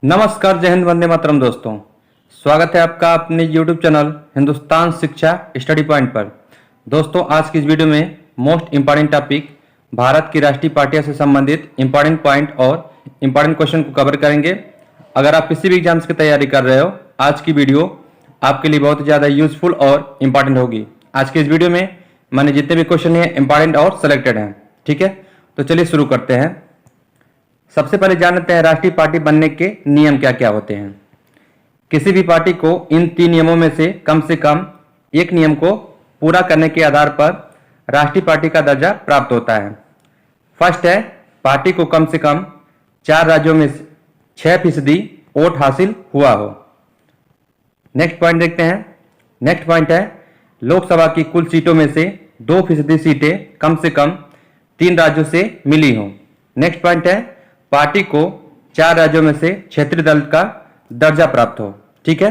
नमस्कार, जय हिंद, वंदे मातरम। दोस्तों, स्वागत है आपका अपने YouTube चैनल हिंदुस्तान शिक्षा स्टडी पॉइंट पर। दोस्तों, आज की इस वीडियो में मोस्ट इम्पॉर्टेंट टॉपिक भारत की राष्ट्रीय पार्टियों से संबंधित इम्पॉर्टेंट पॉइंट और इम्पॉर्टेंट क्वेश्चन को कवर करेंगे। अगर आप किसी भी एग्जाम्स की तैयारी कर रहे हो, आज की वीडियो आपके लिए बहुत ज़्यादा यूजफुल और इम्पॉर्टेंट होगी। आज के इस वीडियो में मैंने जितने भी क्वेश्चन हैं इम्पॉर्टेंट और सेलेक्टेड हैं। ठीक है, तो चलिए शुरू करते हैं। सबसे पहले जानते हैं राष्ट्रीय पार्टी बनने के नियम क्या क्या होते हैं। किसी भी पार्टी को इन 3 नियमों में से कम एक नियम को पूरा करने के आधार पर राष्ट्रीय पार्टी का दर्जा प्राप्त होता है। फर्स्ट है, पार्टी को कम से कम 4 राज्यों में 6% वोट हासिल हुआ हो। नेक्स्ट पॉइंट देखते हैं। नेक्स्ट पॉइंट है, लोकसभा की कुल सीटों में से 2% सीटें कम से कम 3 राज्यों से मिली हों। नेक्स्ट पॉइंट है, पार्टी को 4 राज्यों में से क्षेत्रीय दल का दर्जा प्राप्त हो। ठीक है,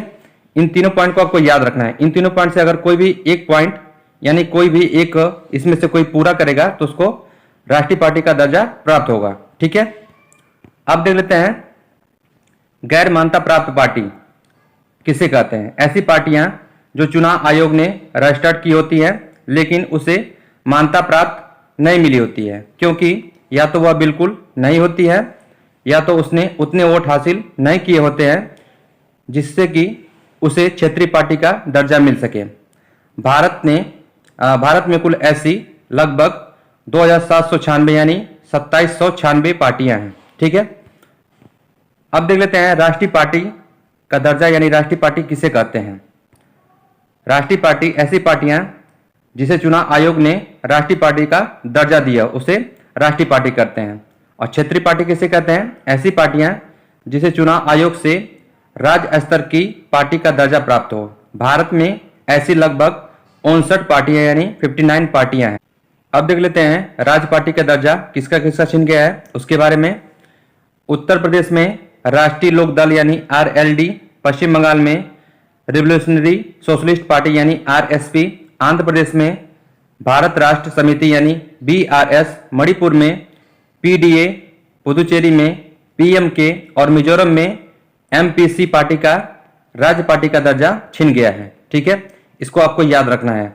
इन तीनों पॉइंट को आपको याद रखना है। इन तीनों पॉइंट से अगर कोई भी एक पॉइंट यानी कोई भी एक इसमें से कोई पूरा करेगा तो उसको राष्ट्रीय पार्टी का दर्जा प्राप्त होगा। ठीक है, अब देख लेते हैं गैर मान्यता प्राप्त पार्टी किसे कहते हैं। ऐसी पार्टियां जो चुनाव आयोग ने रजिस्टर्ड की होती है लेकिन उसे मान्यता प्राप्त नहीं मिली होती है, क्योंकि या तो वह बिल्कुल नहीं होती है या तो उसने उतने वोट हासिल नहीं किए होते हैं जिससे कि उसे क्षेत्रीय पार्टी का दर्जा मिल सके। भारत में कुल ऐसी लगभग 2796 यानी 2796 पार्टियां हैं। ठीक है, अब देख लेते हैं राष्ट्रीय पार्टी का दर्जा यानी राष्ट्रीय पार्टी किसे कहते हैं। राष्ट्रीय पार्टी ऐसी पार्टियां जिसे चुनाव आयोग ने राष्ट्रीय पार्टी का दर्जा दिया उसे राष्ट्रीय पार्टी करते हैं। और क्षेत्रीय पार्टी किसे कहते हैं, ऐसी पार्टियां जिसे चुनाव आयोग से राज्य स्तर की पार्टी का दर्जा प्राप्त हो। भारत में ऐसी लगभग 59 पार्टियां यानी 59 पार्टियां हैं। अब देख लेते हैं राज्य पार्टी का दर्जा किसका किसका छिन गया है उसके बारे में। उत्तर प्रदेश में राष्ट्रीय लोक दल यानी RLD, पश्चिम बंगाल में रिवोल्यूशनरी सोशलिस्ट पार्टी यानी RSP, आंध्र प्रदेश में भारत राष्ट्र समिति यानी BRS, मणिपुर में PDA, पुदुचेरी में PMK और मिजोरम में MPC पार्टी का राज्य पार्टी का दर्जा छिन गया है। ठीक है, इसको आपको याद रखना है।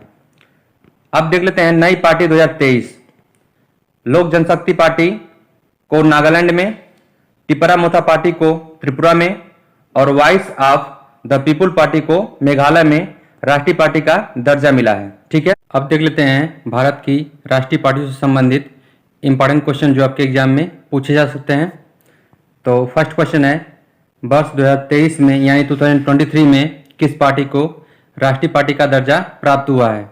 अब देख लेते हैं नई पार्टी 2023। लोक जनशक्ति पार्टी को नागालैंड में, टिपरा-मोथा पार्टी को त्रिपुरा में और voice of the people party को मेघालय में राष्ट्रीय पार्टी का दर्जा मिला है। ठीक है, अब देख लेते हैं भारत की राष्ट्रीय पार्टी से संबंधित इंपॉर्टेंट क्वेश्चन जो आपके एग्जाम में पूछे जा सकते हैं। तो फर्स्ट क्वेश्चन है, वर्ष 2023 में यानी 2023 में किस पार्टी को राष्ट्रीय पार्टी का दर्जा प्राप्त हुआ है।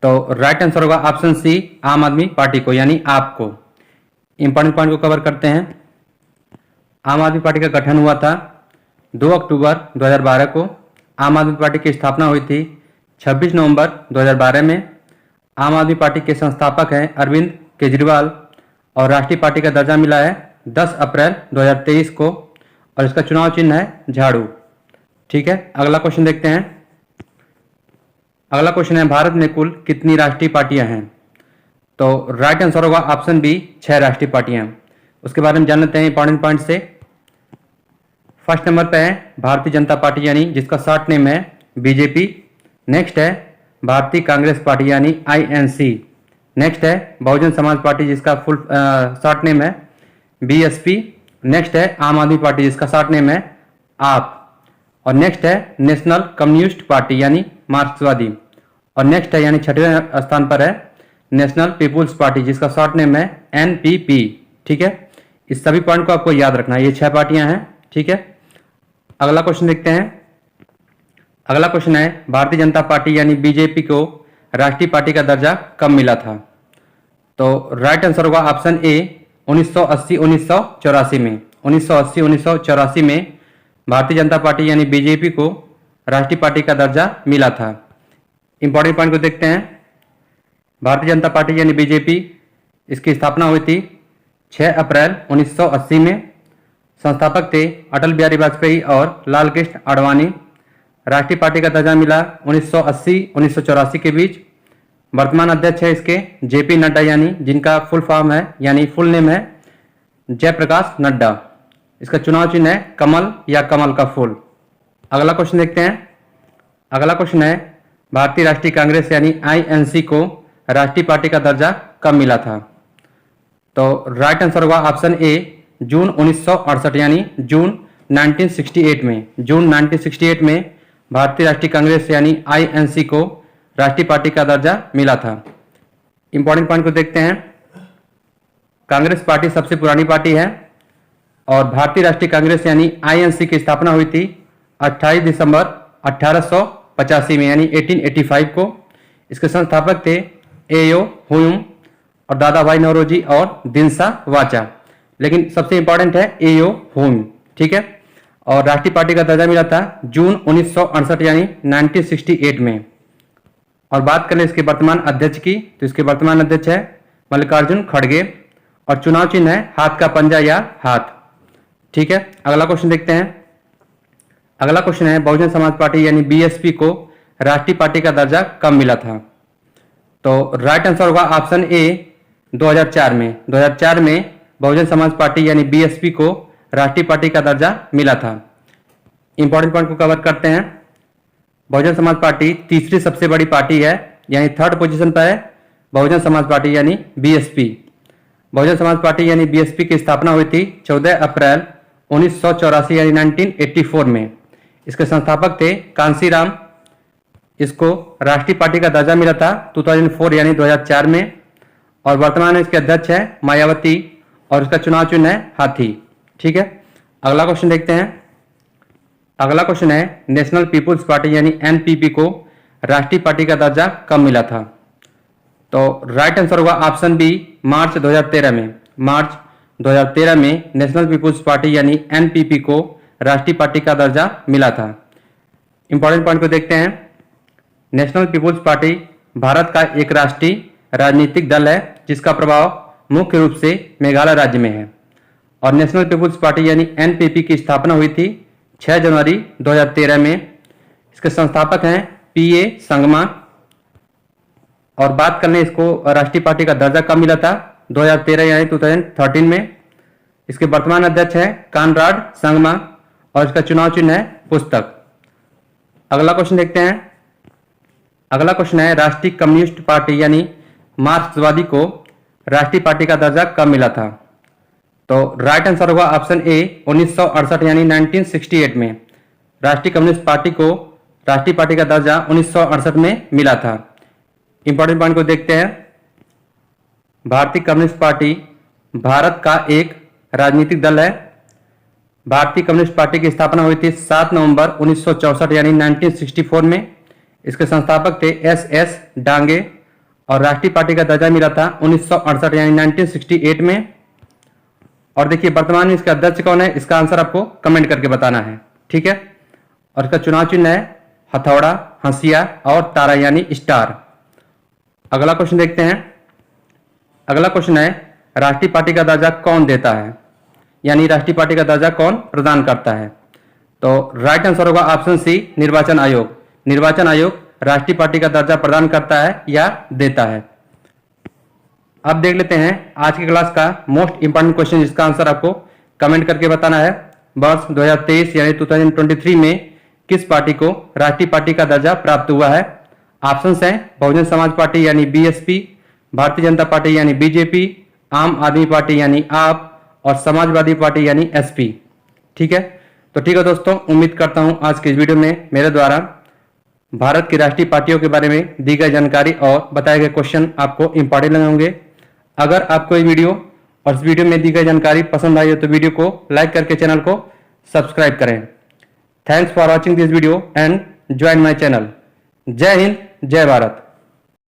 तो राइट आंसर होगा ऑप्शन सी, आम आदमी पार्टी को यानी आप को। इंपॉर्टेंट पॉइंट को कवर करते हैं। आम आदमी पार्टी का गठन हुआ था 2 अक्टूबर 2012 को। आम आदमी पार्टी की स्थापना हुई थी 26 नवंबर 2012 में। आम आदमी पार्टी के संस्थापक हैं अरविंद केजरीवाल और राष्ट्रीय पार्टी का दर्जा मिला है 10 अप्रैल 2023 को और इसका चुनाव चिन्ह है झाड़ू। ठीक है, अगला क्वेश्चन देखते हैं। अगला क्वेश्चन है, भारत में कुल कितनी राष्ट्रीय पार्टियां हैं। तो राइट आंसर होगा ऑप्शन बी, 6 राष्ट्रीय पार्टियां। उसके बारे में जान लेते हैं इंपॉर्टेंट पॉइंट से। फर्स्ट नंबर पे है भारतीय जनता पार्टी यानी जिसका शॉर्ट नेम है BJP। नेक्स्ट है भारतीय कांग्रेस पार्टी यानी INC। नेक्स्ट है बहुजन समाज पार्टी जिसका फुल शॉर्ट नेम है BSP। नेक्स्ट है आम आदमी पार्टी जिसका शॉर्ट नेम है आप। और नेक्स्ट है नेशनल कम्युनिस्ट पार्टी यानी मार्क्सवादी। और नेक्स्ट है यानी 6वें स्थान पर है नेशनल पीपुल्स पार्टी जिसका शॉर्ट नेम है NPP। ठीक है, इस सभी पॉइंट को आपको याद रखना है, ये 6 पार्टियां हैं। ठीक है, अगला क्वेश्चन देखते हैं। अगला क्वेश्चन है, भारतीय जनता पार्टी यानी BJP को राष्ट्रीय पार्टी का दर्जा कब मिला था। तो राइट आंसर होगा ऑप्शन ए, 1980-1984 में। 1980-1984 में भारतीय जनता पार्टी यानी BJP को राष्ट्रीय पार्टी का दर्जा मिला था। इंपॉर्टेंट पॉइंट को देखते हैं। भारतीय जनता पार्टी यानी BJP इसकी स्थापना हुई थी 6 अप्रैल 1980 में। संस्थापक थे अटल बिहारी वाजपेयी और लाल कृष्ण आडवाणी। राष्ट्रीय पार्टी का दर्जा मिला 1980-1984 के बीच। वर्तमान अध्यक्ष है इसके JP नड्डा यानी जिनका फुल फॉर्म है यानी फुल नेम है जयप्रकाश नड्डा। इसका चुनाव चिन्ह है कमल या कमल का फूल। अगला क्वेश्चन देखते हैं। अगला क्वेश्चन है भारतीय राष्ट्रीय कांग्रेस यानी आईएनसी को राष्ट्रीय पार्टी का दर्जा कब मिला था? तो राइट आंसर होगा ऑप्शन ए जून 1968 यानी जून 1968 में। जून 1968 में भारतीय राष्ट्रीय कांग्रेस यानी आईएनसी को राष्ट्रीय पार्टी का दर्जा मिला था। इंपॉर्टेंट पॉइंट को देखते हैं। कांग्रेस पार्टी सबसे पुरानी पार्टी है और भारतीय राष्ट्रीय कांग्रेस यानी आईएनसी की स्थापना हुई थी 28 दिसंबर 1885 में यानी 1885 को। इसके संस्थापक थे एयो हुयुम और दादा भाई नौरोजी और दिनसा वाचा, लेकिन सबसे इंपॉर्टेंट है एयो हुयुम, ठीक है। और राष्ट्रीय पार्टी का दर्जा मिला था जून 1968 यानी 1968 में। और बात करें इसके वर्तमान अध्यक्ष की, तो इसके वर्तमान अध्यक्ष है मल्लिकार्जुन खड़गे और चुनाव चिन्ह है हाथ का पंजा या हाथ, ठीक है। अगला क्वेश्चन देखते हैं। अगला क्वेश्चन है बहुजन समाज पार्टी यानी बीएसपी को राष्ट्रीय पार्टी का दर्जा कब मिला था? तो राइट आंसर होगा ऑप्शन ए 2004 में। 2004 में बहुजन समाज पार्टी यानी बीएसपी को राष्ट्रीय पार्टी का दर्जा मिला था। इंपॉर्टेंट पॉइंट को कवर करते हैं। बहुजन समाज पार्टी तीसरी सबसे बड़ी पार्टी है यानी थर्ड पोजीशन पर है बहुजन समाज पार्टी यानी बीएसपी। बहुजन समाज पार्टी यानी बीएसपी की स्थापना हुई थी 14 अप्रैल 1984 यानी 1984 में। इसके संस्थापक थे कांसीराम। इसको राष्ट्रीय पार्टी का दर्जा मिला था 2004 यानी 2004 में। और वर्तमान में इसके अध्यक्ष है मायावती और इसका चुनाव चिन्ह है हाथी, ठीक है। अगला क्वेश्चन देखते हैं। अगला क्वेश्चन है नेशनल पीपुल्स पार्टी यानी एनपीपी को राष्ट्रीय पार्टी का दर्जा कब मिला था? तो राइट आंसर होगा ऑप्शन बी मार्च 2013 में। मार्च 2013 में नेशनल पीपुल्स पार्टी यानी एनपीपी को राष्ट्रीय पार्टी का दर्जा मिला था। इंपॉर्टेंट पॉइंट को देखते हैं। नेशनल पीपुल्स पार्टी भारत का एक राष्ट्रीय राजनीतिक दल है जिसका प्रभाव मुख्य रूप से मेघालय राज्य में है। और नेशनल पीपुल्स पार्टी यानी एनपीपी की स्थापना हुई थी 6 जनवरी 2013 में। इसके संस्थापक हैं पीए संगमा। और बात करने इसको राष्ट्रीय पार्टी का दर्जा कब मिला था? 2013 यानी 2013 में। इसके वर्तमान अध्यक्ष हैं कानराड संगमा और इसका चुनाव चिन्ह है पुस्तक। अगला क्वेश्चन देखते हैं। अगला क्वेश्चन है राष्ट्रीय कम्युनिस्ट पार्टी यानी मार्क्सवादी को राष्ट्रीय पार्टी का दर्जा कब मिला था? तो राइट आंसर होगा ऑप्शन ए 1968 यानी 1968 में। राष्ट्रीय कम्युनिस्ट पार्टी को राष्ट्रीय पार्टी का दर्जा 1968 में मिला था। इंपॉर्टेंट पॉइंट को देखते हैं। भारतीय कम्युनिस्ट पार्टी भारत का एक राजनीतिक दल है। भारतीय कम्युनिस्ट पार्टी की स्थापना हुई थी 7 नवंबर 1964 यानी 1964 में। इसके संस्थापक थे एस डांगे और राष्ट्रीय पार्टी का दर्जा मिला था 1968 यानी 1968 में। और देखिए वर्तमान में इसका अध्यक्ष कौन है, इसका आंसर आपको कमेंट करके बताना है, ठीक है। और इसका चुनाव चिन्ह है हथौड़ा, हंसिया और तारा यानी स्टार। अगला क्वेश्चन देखते हैं। अगला क्वेश्चन है राष्ट्रीय पार्टी का दर्जा कौन देता है यानी राष्ट्रीय पार्टी का दर्जा कौन प्रदान करता है? तो राइट आंसर होगा ऑप्शन सी निर्वाचन आयोग। निर्वाचन आयोग राष्ट्रीय पार्टी का दर्जा प्रदान करता है या देता है। अब देख लेते हैं आज की क्लास का मोस्ट इंपॉर्टेंट क्वेश्चन जिसका आंसर आपको कमेंट करके बताना है। वर्ष 2023 यानी 2023 में किस पार्टी को राष्ट्रीय पार्टी का दर्जा प्राप्त हुआ है? ऑप्शंस हैं बहुजन समाज पार्टी यानी बीएसपी, भारतीय जनता पार्टी यानी बीजेपी, आम आदमी पार्टी यानी आप और समाजवादी पार्टी यानी एसपी, ठीक है। तो ठीक है दोस्तों, उम्मीद करता हूं आज के इस वीडियो में मेरे द्वारा भारत की राष्ट्रीय पार्टियों के बारे में दी गई जानकारी और बताए गए क्वेश्चन आपको इंपॉर्टेंट लगे होंगे। अगर आपको ये वीडियो और इस वीडियो में दी गई जानकारी पसंद आई हो तो वीडियो को लाइक करके चैनल को सब्सक्राइब करें। Thanks for watching this video and join my channel. जय हिंद, जय भारत।